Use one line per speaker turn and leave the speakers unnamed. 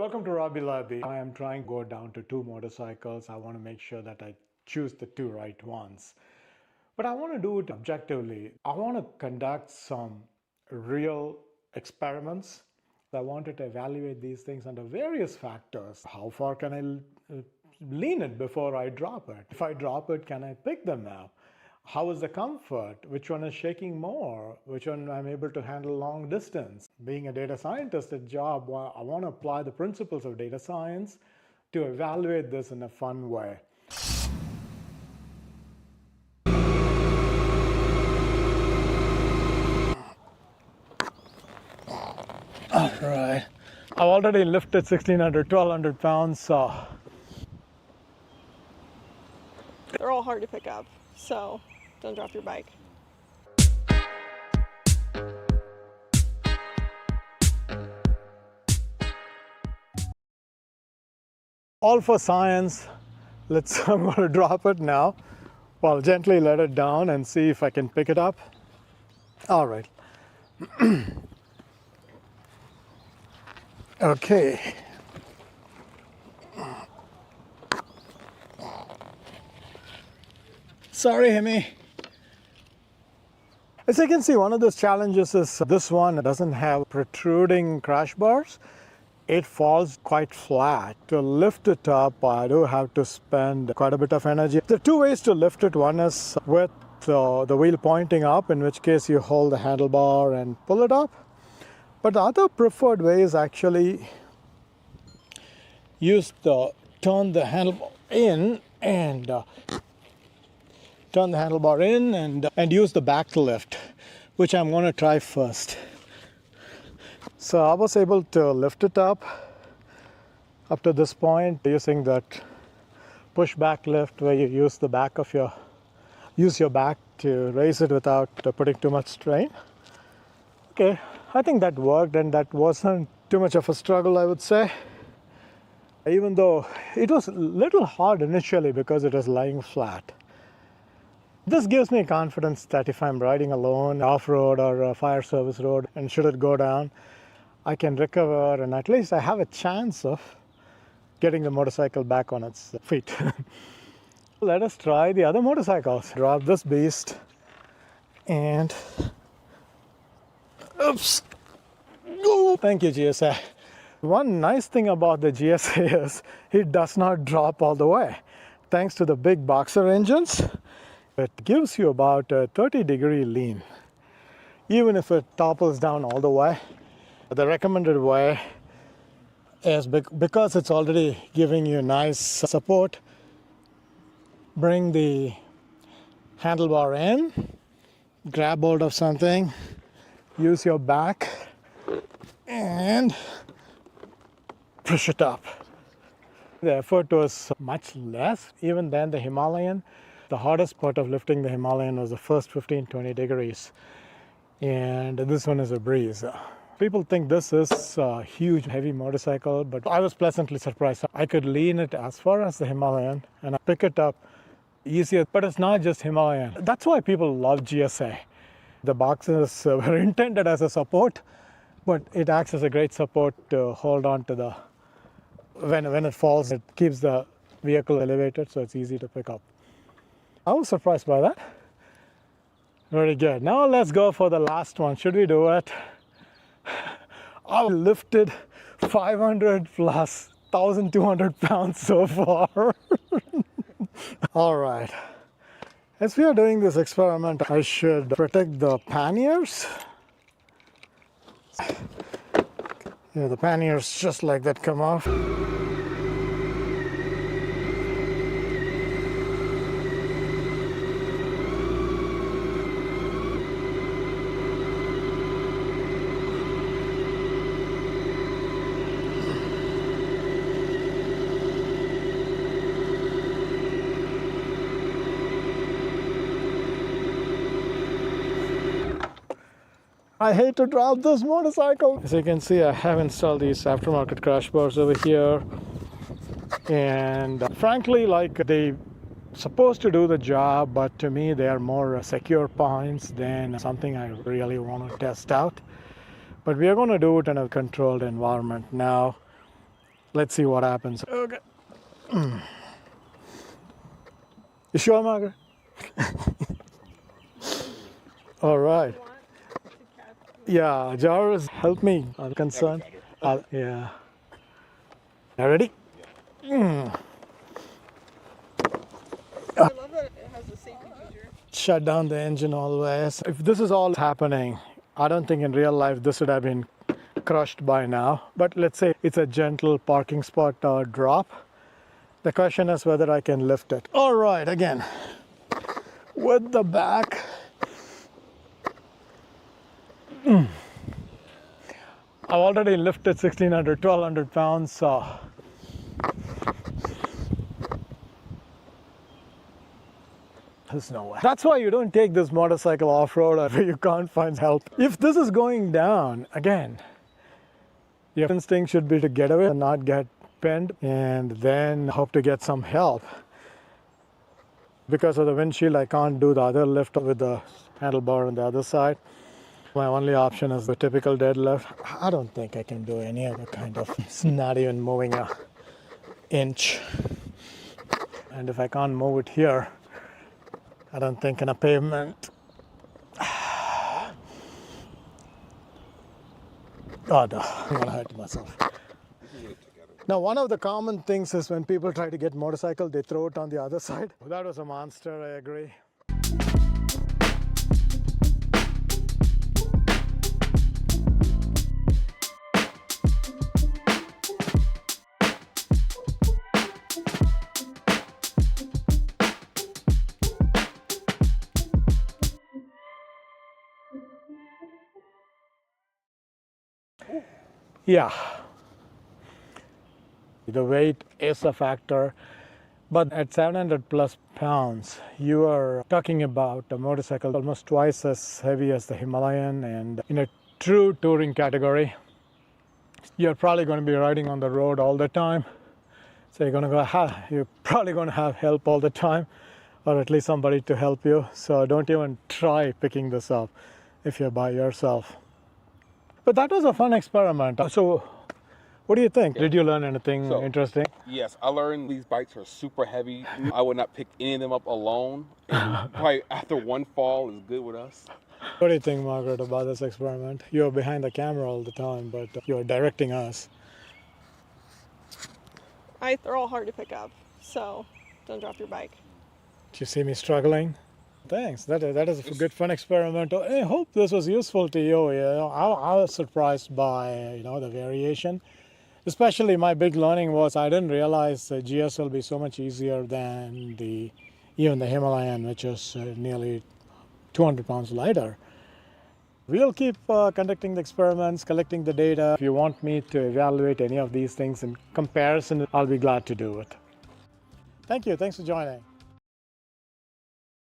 Welcome to Robby. I am trying to go down to two motorcycles. I want to make sure that I choose the two right ones. But I want to do it objectively. I want to conduct some real experiments. I wanted to evaluate these things under various factors. How far can I lean it before I drop it? If I drop it, can I pick them now? How is the comfort? Which one is shaking more? Which one I'm able to handle long distance? Being a data scientist at job, I want to apply the principles of data science to evaluate this in a fun way. All right. I've already lifted 1,600, 1,200 pounds, so.
They're all hard to pick up, so don't drop your bike.
All for science. I'm going to drop it now. Well, gently let it down and see if I can pick it up. All right. Okay. Sorry, Himi. As you can see, one of those challenges is this one. It doesn't have protruding crash bars. It falls quite flat. To lift it up, I do have to spend quite a bit of energy. There are two ways to lift it. One is with the wheel pointing up, in which case you hold the handlebar and pull it up. But the other preferred way is actually turn the handlebar in and use the back to lift, which I'm going to try first. So I was able to lift it up to this point using that push back lift, where you use your back to raise it without putting too much strain. Okay, I think that worked, and that wasn't too much of a struggle, I would say. Even though it was a little hard initially because it was lying flat. This gives me confidence that if I'm riding alone, off-road or a fire service road, and should it go down, I can recover, and at least I have a chance of getting the motorcycle back on its feet. Let us try the other motorcycles. Drop this beast and oops. Oh, thank you, GSA. One nice thing about the GSA is it does not drop all the way. Thanks to the big boxer engines, it gives you about a 30-degree lean. Even if it topples down all the way, the recommended way is, because it's already giving you nice support, bring the handlebar in, grab hold of something, use your back, and push it up. The effort was much less even than the Himalayan. The hardest part of lifting the Himalayan was the first 15-20 degrees, and this one is a breeze. People think this is a huge, heavy motorcycle, but I was pleasantly surprised. I could lean it as far as the Himalayan and pick it up easier, but it's not just Himalayan. That's why people love GSA. The boxes were intended as a support, but it acts as a great support to hold on to when it falls, it keeps the vehicle elevated, so it's easy to pick up. I was surprised by that. Very good. Now let's go for the last one. Should we do it? I lifted 500 plus 1,200 pounds so far. All right. As we are doing this experiment, I should protect the panniers. Yeah, the panniers just like that come off. I hate to drop this motorcycle. As you can see, I have installed these aftermarket crash bars over here. And frankly, they supposed to do the job, but to me, they are more secure points than something I really want to test out. But we are going to do it in a controlled environment. Now, Let's see what happens. Okay. You sure, Margaret? All right. Yeah, Jarvis, help me. I'm concerned. Yeah. You ready?
I love that it has a safety feature.
Shut down the engine always. If this is all happening, I don't think in real life this would have been crushed by now. But let's say it's a gentle parking spot drop. The question is whether I can lift it. All right, again, with the back. I've already lifted 1,600, 1,200 pounds, so there's no way. That's why you don't take this motorcycle off-road where you can't find help. If this is going down, again, your instinct should be to get away and not get pinned, and then hope to get some help. Because of the windshield, I can't do the other lift with the handlebar on the other side. My only option is the typical deadlift. I don't think I can do any other kind of, it's not even moving an inch. And if I can't move it here, I don't think in a pavement. Oh no, I'm gonna hurt myself. Now, one of the common things is when people try to get motorcycle, they throw it on the other side. That was a monster, I agree. Yeah, the weight is a factor, but at 700 plus pounds, you are talking about a motorcycle almost twice as heavy as the Himalayan, and in a true touring category, you're probably going to be riding on the road all the time. So you're probably going to have help all the time, or at least somebody to help you. So don't even try picking this up if you're by yourself. But that was a fun experiment. So what do you think? Did you learn anything interesting?
Yes, I learned these bikes are super heavy. I would not pick any of them up alone. And probably after one fall is good with us.
What do you think, Margaret, about this experiment? You're behind the camera all the time, but you're directing us.
They're all hard to pick up, so don't drop your bike.
Did you see me struggling? Thanks. That is a good fun experiment. I hope this was useful to you. I was surprised by the variation. Especially my big learning was I didn't realize the GS will be so much easier than even the Himalayan, which is nearly 200 pounds lighter. We'll keep conducting the experiments, collecting the data. If you want me to evaluate any of these things in comparison, I'll be glad to do it. Thank you. Thanks for joining.